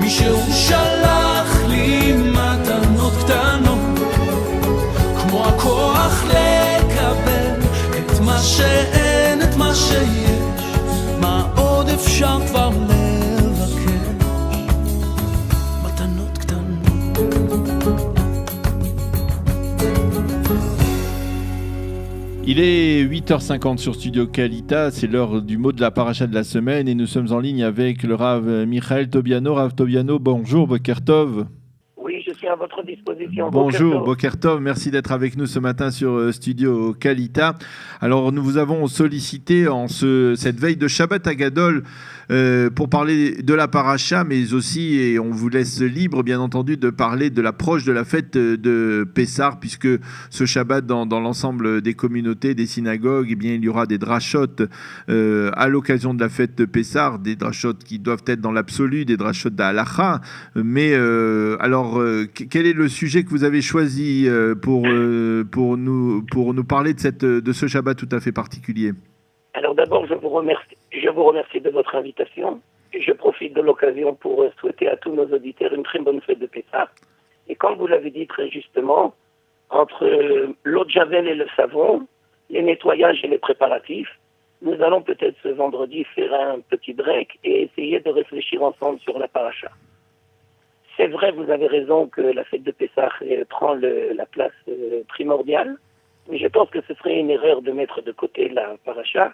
מישהו שלח לי מתנות קטנות, כמו הכוח לקבל את מה שאין, את מה שיש, מה עוד אפשר כבר לבקש, מתנות קטנות. Il est 8h50 sur Studio Kalita, c'est l'heure du mot de la paracha de la semaine et nous sommes en ligne avec le Rav Michael Tobiano. Rav Tobiano, bonjour, Boker Tov. Oui, je suis à votre disposition. Bonjour, Boker Tov, merci d'être avec nous ce matin sur Studio Kalita. Alors, nous vous avons sollicité en cette veille de Shabbat Hagadol pour parler de la paracha, mais aussi, et on vous laisse libre, bien entendu, de parler de l'approche de la fête de Pessah, puisque ce Shabbat, dans l'ensemble des communautés, des synagogues, eh bien, il y aura des drachot à l'occasion de la fête de Pessah, des drachot qui doivent être dans l'absolu, des drachot d'Halacha. Mais alors, quel est le sujet que vous avez choisi pour nous parler de ce Shabbat tout à fait particulier? Alors d'abord, je vous remercie de votre invitation. Je profite de l'occasion pour souhaiter à tous nos auditeurs une très bonne fête de Pessah. Et comme vous l'avez dit très justement, entre l'eau de Javel et le savon, les nettoyages et les préparatifs, nous allons peut-être ce vendredi faire un petit break et essayer de réfléchir ensemble sur la paracha. C'est vrai, vous avez raison que la fête de Pessah prend la place primordiale, mais je pense que ce serait une erreur de mettre de côté la paracha,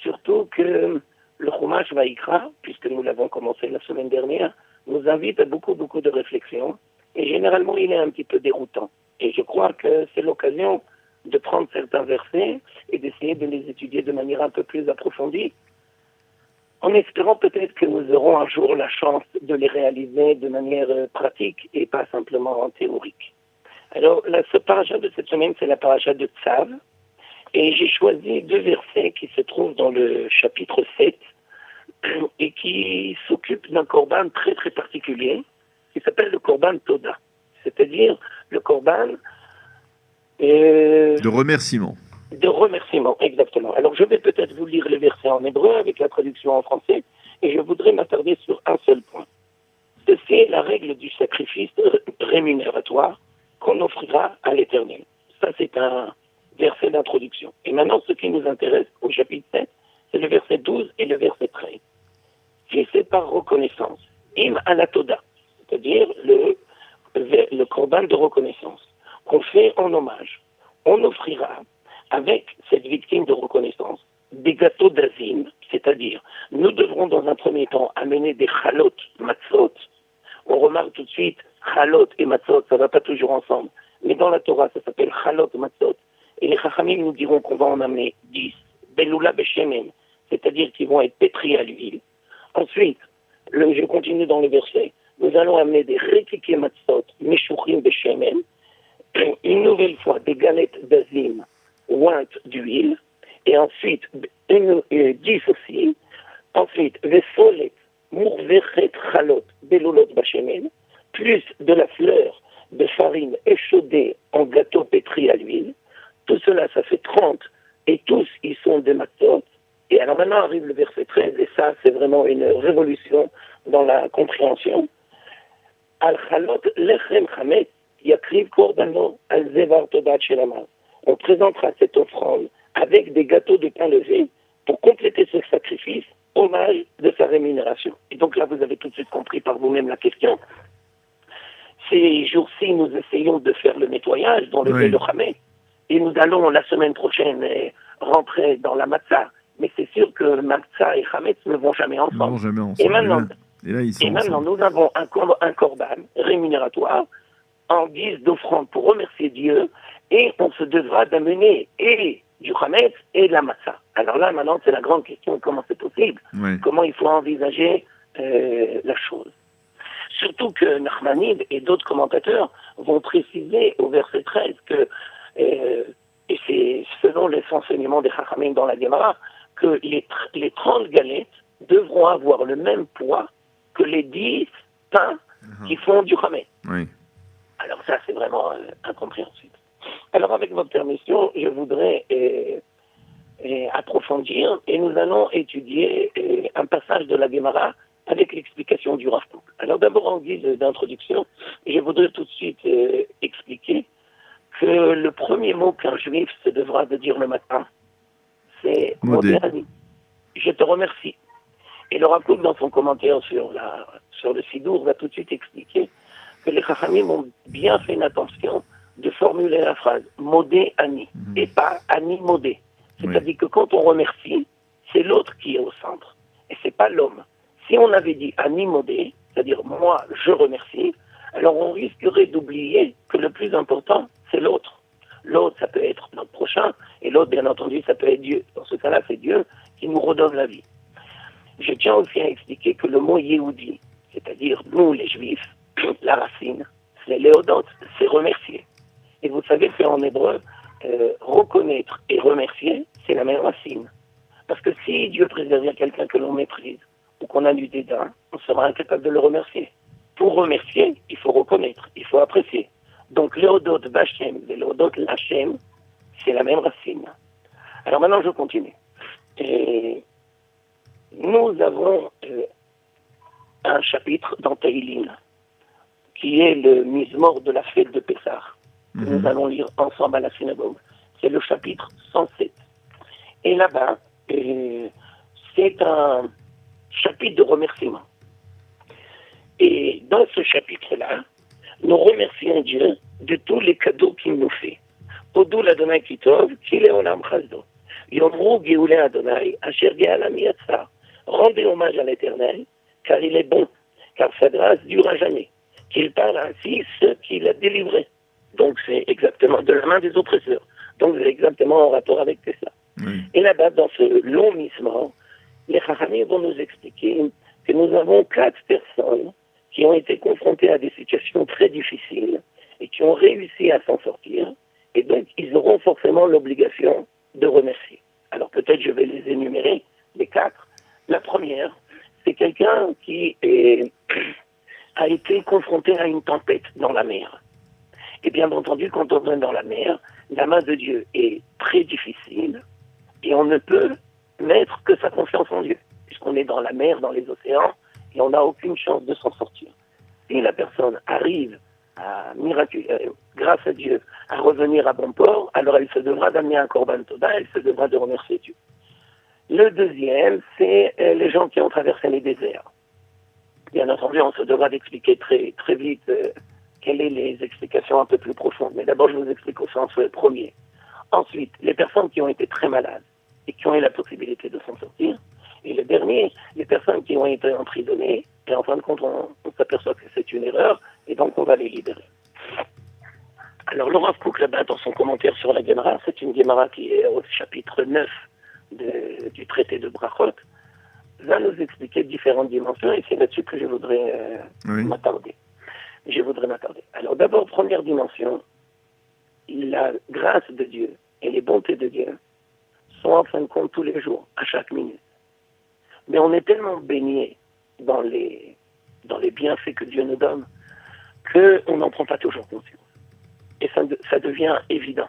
surtout que le Chumash Vaïkra, puisque nous l'avons commencé la semaine dernière, nous invite à beaucoup de réflexion, et généralement il est un petit peu déroutant. Et je crois que c'est l'occasion de prendre certains versets et d'essayer de les étudier de manière un peu plus approfondie, en espérant peut-être que nous aurons un jour la chance de les réaliser de manière pratique et pas simplement en théorique. Alors, ce paracha de cette semaine, c'est la paracha de Tzav, et j'ai choisi 2 versets qui se trouvent dans le chapitre 7 et qui s'occupent d'un korban très très particulier qui s'appelle le korban Toda, c'est-à-dire le korban de remerciement. De remerciement, exactement. Alors je vais peut-être vous lire les versets en hébreu avec la traduction en français, et je voudrais m'attarder sur un seul point. Ceci est la règle du sacrifice rémunératoire qu'on offrira à l'Éternel. Ça, c'est un verset d'introduction. Et maintenant, ce qui nous intéresse au chapitre 7, c'est le verset 12 et le verset 13. Si c'est par reconnaissance, im alatoda, c'est-à-dire le korban de reconnaissance, qu'on fait en hommage, on offrira avec cette victime de reconnaissance des gâteaux d'azim, c'est-à-dire nous devrons dans un premier temps amener des chalot, matzot. On remarque tout de suite chalot et matzot, ça ne va pas toujours ensemble. Mais dans la Torah, ça s'appelle chalot matzot. Et les chachamim nous diront qu'on va en amener 10, beloula beshemen, c'est-à-dire qu'ils vont être pétris à l'huile. Ensuite, je continue dans le verset, nous allons amener des rekike matzot, meshuchim beshemen, une nouvelle fois des galettes d'azim ointes d'huile, et ensuite 10 aussi, ensuite vesolet mourvechet chalot belulot bashemen, plus de la fleur de farine échaudée en gâteau pétri à l'huile. Tout cela, ça fait 30, et tous ils sont des matzot. Et alors maintenant arrive le verset 13, et ça c'est vraiment une révolution dans la compréhension. Al chalot lechem chametz yakriv korbano al zevar todat shelamar. On présentera cette offrande avec des gâteaux de pain levé pour compléter ce sacrifice, hommage de sa rémunération. Et donc là, vous avez tout de suite compris par vous-même la question. Ces jours-ci, nous essayons de faire le nettoyage dans le Chametz, et nous allons la semaine prochaine rentrer dans la matzah. Mais c'est sûr que matzah et Chametz ne vont jamais ensemble. Et maintenant, nous avons un korban rémunératoire en guise d'offrande pour remercier Dieu, et on se devra d'amener et du Chametz et de la matzah. Alors là, maintenant, c'est la grande question, comment c'est possible? Comment il faut envisager la chose? Surtout que Nachmanide et d'autres commentateurs vont préciser au verset 13 que, et c'est selon les enseignements des Chachamim dans la Gemara, que les 30 galettes devront avoir le même poids que les 10 pains qui font du Chametz. Alors ça, c'est vraiment incompréhensible. Alors avec votre permission, je voudrais approfondir, et nous allons étudier un passage de la Gemara avec l'explication du Rav Kook. Alors d'abord, en guise d'introduction, je voudrais tout de suite expliquer que le premier mot qu'un juif se devra de dire le matin, c'est « Modé. Modéani ». Je te remercie. Et le Rav Kook, dans son commentaire sur le Sidour, va tout de suite expliquer que les Chachamim ont bien fait une attention de formuler la phrase « Modé Ani » et pas « Ani Modé ». C'est-à-dire que quand on remercie, c'est l'autre qui est au centre et c'est pas l'homme. Si on avait dit « Ani Modé », c'est-à-dire « Moi, je remercie », alors on risquerait d'oublier que le plus important, c'est l'autre. L'autre, ça peut être notre prochain, et l'autre, bien entendu, ça peut être Dieu. Dans ce cas-là, c'est Dieu qui nous redonne la vie. Je tiens aussi à expliquer que le mot Yehudi, c'est-à-dire nous, les Juifs, la racine, c'est Léodot, c'est remercier. Et vous savez qu'en hébreu, reconnaître et remercier, c'est la même racine. Parce que si Dieu préserve quelqu'un que l'on méprise, ou qu'on a du dédain, on sera incapable de le remercier. Pour remercier, il faut reconnaître, il faut apprécier. Donc, Léodot Bachem et Léodot Lachem, c'est la même racine. Alors maintenant, je continue. Et nous avons un chapitre dans Tehillim, qui est le Mizmor de la fête de Pessah, que nous allons lire ensemble à la synagogue. C'est le chapitre 107. Et là-bas, c'est un chapitre de remerciement. Et dans ce chapitre-là, nous remercions Dieu de tous les cadeaux qu'il nous fait. Odou l'Adonai Kitov, Kile Olam Chazdo. Yomru Geoulé Adonai, Asher Ge'alam Yatzar. Rendez hommage à l'Éternel, car il est bon, car sa grâce dure à jamais. Qu'il parle ainsi ceux qu'il a délivrés. Donc c'est exactement de la main des oppresseurs. Donc c'est exactement en rapport avec ça. Et là-bas, dans ce long misement, les Chachamim vont nous expliquer que nous avons 4 personnes qui ont été confrontés à des situations très difficiles et qui ont réussi à s'en sortir. Et donc, ils auront forcément l'obligation de remercier. Alors, peut-être je vais les énumérer, les 4. La première, c'est quelqu'un qui a été confronté à une tempête dans la mer. Et bien entendu, quand on est dans la mer, la main de Dieu est très difficile et on ne peut mettre que sa confiance en Dieu, puisqu'on est dans la mer, dans les océans, et on n'a aucune chance de s'en sortir. Si la personne arrive grâce à Dieu, à revenir à bon port, alors elle se devra d'amener un korban toda, elle se devra de remercier Dieu. Le deuxième, c'est les gens qui ont traversé les déserts. Bien entendu, on se devra d'expliquer très, très vite quelles sont les explications un peu plus profondes. Mais d'abord, je vous explique au sens premier. Ensuite, les personnes qui ont été très malades et qui ont eu la possibilité de s'en sortir. Et le dernier, les personnes qui ont été emprisonnées, et en fin de compte, on s'aperçoit que c'est une erreur, et donc on va les libérer. Alors, le Rav Kook, là-bas, dans son commentaire sur la Gemara, c'est une Gemara qui est au chapitre 9 du traité de Brachot, va nous expliquer différentes dimensions, et c'est là-dessus que je voudrais m'attarder. Alors, d'abord, première dimension, la grâce de Dieu et les bontés de Dieu sont en fin de compte tous les jours, à chaque minute. Mais on est tellement baigné dans les bienfaits que Dieu nous donne qu'on n'en prend pas toujours conscience. Et ça devient évident.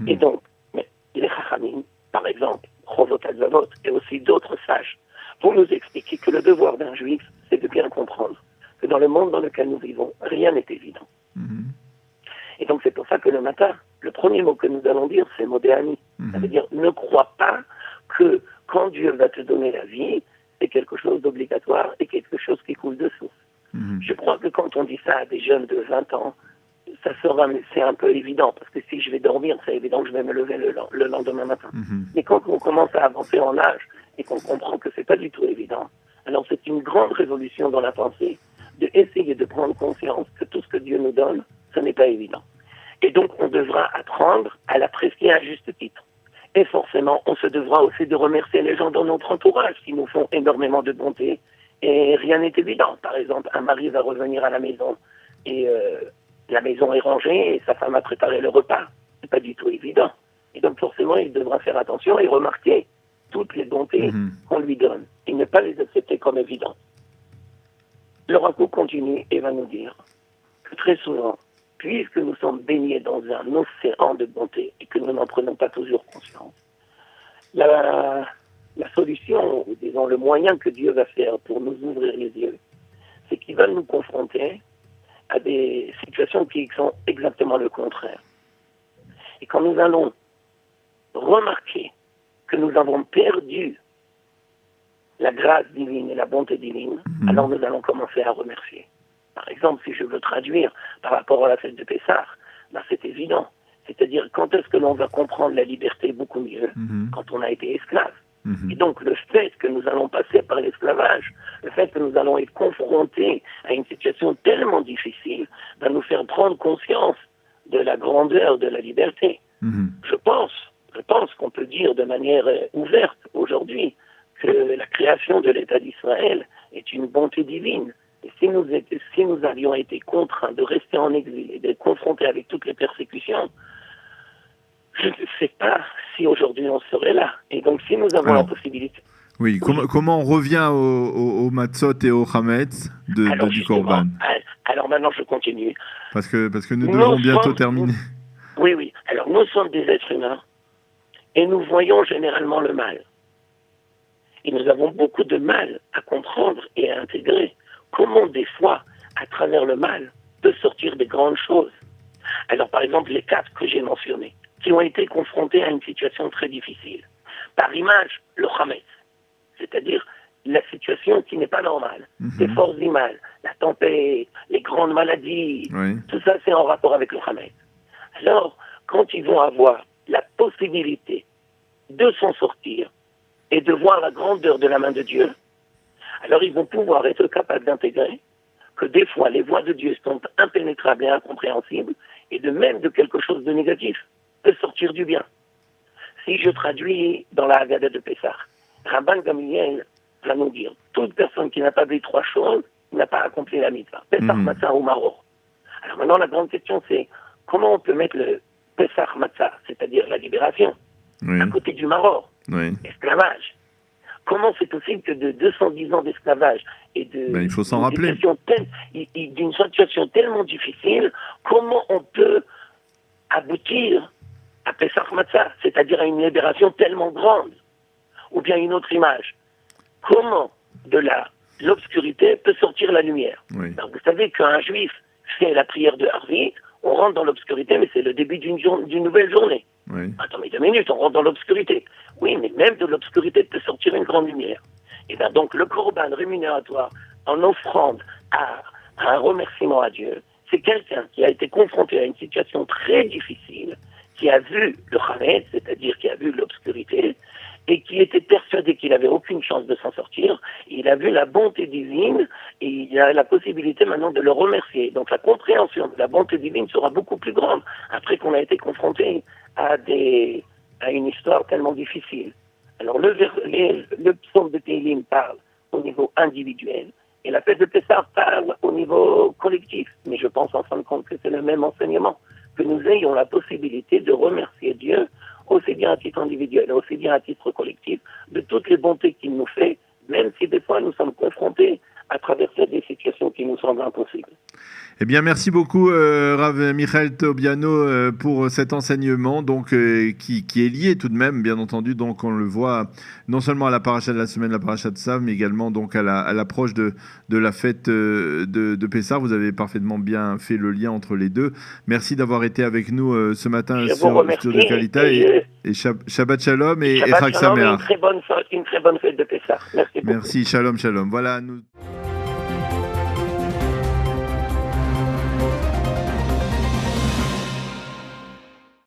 Et donc, les Chachamim, par exemple, Chovot HaLevavot, et aussi d'autres sages, vont nous expliquer que le devoir d'un juif, c'est de bien comprendre que dans le monde dans lequel nous vivons, rien n'est évident. Et donc c'est pour ça que le matin, le premier mot que nous allons dire, c'est Modéani. Ça veut dire, ne crois pas que quand Dieu va te donner la vie, c'est quelque chose d'obligatoire et quelque chose qui coule de source. Je crois que quand on dit ça à des jeunes de 20 ans, c'est un peu évident, parce que si je vais dormir, c'est évident que je vais me lever le lendemain matin. Mais quand on commence à avancer en âge et qu'on comprend que c'est pas du tout évident, alors c'est une grande révolution dans la pensée de essayer de prendre conscience que tout ce que Dieu nous donne, ce n'est pas évident. Et donc, on devra apprendre à l'apprécier à juste titre. Et forcément, on se devra aussi de remercier les gens dans notre entourage qui nous font énormément de bonté. Et rien n'est évident. Par exemple, un mari va revenir à la maison et la maison est rangée et sa femme a préparé le repas. C'est pas du tout évident. Et donc, forcément, il devra faire attention et remarquer toutes les bontés qu'on lui donne et ne pas les accepter comme évidentes. Le Rav Kook continue et va nous dire que très souvent, puisque nous sommes baignés dans un océan de bonté et que nous n'en prenons pas toujours conscience, la solution, ou disons le moyen que Dieu va faire pour nous ouvrir les yeux, c'est qu'il qui veulent nous confronter à des situations qui sont exactement le contraire. Et quand nous allons remarquer que nous avons perdu la grâce divine et la bonté divine, alors nous allons commencer à remercier. Par exemple, si je veux traduire par rapport à la fête de Pessah, ben c'est évident. C'est-à-dire, quand est-ce que l'on va comprendre la liberté beaucoup mieux? Quand on a été esclave. Et donc, le fait que nous allons passer par l'esclavage, le fait que nous allons être confrontés à une situation tellement difficile, va nous faire prendre conscience de la grandeur de la liberté. Je pense qu'on peut dire de manière ouverte aujourd'hui que la création de l'État d'Israël est une bonté divine. Et si nous avions été contraints de rester en exil et d'être confrontés avec toutes les persécutions, je ne sais pas si aujourd'hui on serait là. Et donc si nous avons la possibilité... Oui, comment on revient au matzot et au chametz du Corban? Alors maintenant je continue. Parce que nous devons bientôt terminer. Oui. Alors nous sommes des êtres humains et nous voyons généralement le mal. Et nous avons beaucoup de mal à comprendre et à intégrer comment des fois, à travers le mal, peut sortir des grandes choses. Alors par exemple, les 4 que j'ai mentionnés, qui ont été confrontés à une situation très difficile. Par image, le chametz, c'est-à-dire la situation qui n'est pas normale, les forces du mal, la tempête, les grandes maladies, tout ça c'est en rapport avec le chametz. Alors, quand ils vont avoir la possibilité de s'en sortir et de voir la grandeur de la main de Dieu, alors ils vont pouvoir être capables d'intégrer que des fois les voies de Dieu sont impénétrables et incompréhensibles, et de même de quelque chose de négatif peut sortir du bien. Si je traduis dans la Haggadah de Pessah, Rabban Gamliel va nous dire, toute personne qui n'a pas vu 3 choses n'a pas accompli la mitzvah. Pessah, Matzah ou Maror. Alors maintenant la grande question c'est, comment on peut mettre le Pessah Matzah, c'est-à-dire la libération, à côté du Maror, esclavage? Comment c'est possible que de 210 ans d'esclavage et il faut s'en rappeler. D'une situation tellement difficile, comment on peut aboutir à Pessah Matzah, c'est-à-dire à une libération tellement grande? Ou bien une autre image, comment de l'obscurité peut sortir la lumière? Alors, vous savez qu'un juif fait la prière de Harvit, on rentre dans l'obscurité, mais c'est le début d'une nouvelle journée. Attendez 2 minutes, on rentre dans l'obscurité. Oui, mais même de l'obscurité peut sortir une grande lumière. Et bien donc le corban rémunératoire en offrande à un remerciement à Dieu, c'est quelqu'un qui a été confronté à une situation très difficile, qui a vu le chametz, c'est-à-dire qui a vu l'obscurité, et qui était persuadé qu'il n'avait aucune chance de s'en sortir. Il a vu la bonté divine et il a la possibilité maintenant de le remercier. Donc la compréhension de la bonté divine sera beaucoup plus grande après qu'on a été confronté à une histoire tellement difficile. Alors le psaume de Télim parle au niveau individuel et la fête de Pessah parle au niveau collectif. Mais je pense en fin de compte que c'est le même enseignement, que nous ayons la possibilité de remercier Dieu aussi bien à titre individuel, aussi bien à titre collectif, de toutes les bontés qu'il nous fait, même si des fois nous sommes confrontés à traverser des situations qui nous semblent impossibles. Eh bien, merci beaucoup, Rav Michael Tobiano, pour cet enseignement, donc qui est lié tout de même, bien entendu. Donc, on le voit non seulement à la paracha de la semaine, la paracha de Tzav, mais également donc à l'approche de la fête de Pessah. Vous avez parfaitement bien fait le lien entre les deux. Merci d'avoir été avec nous ce matin sur Studio Kalita et Shabbat Shalom et Chag Sameach. Une très bonne fête de Pessah. Merci beaucoup. Merci, Shalom, Shalom. Voilà, nous.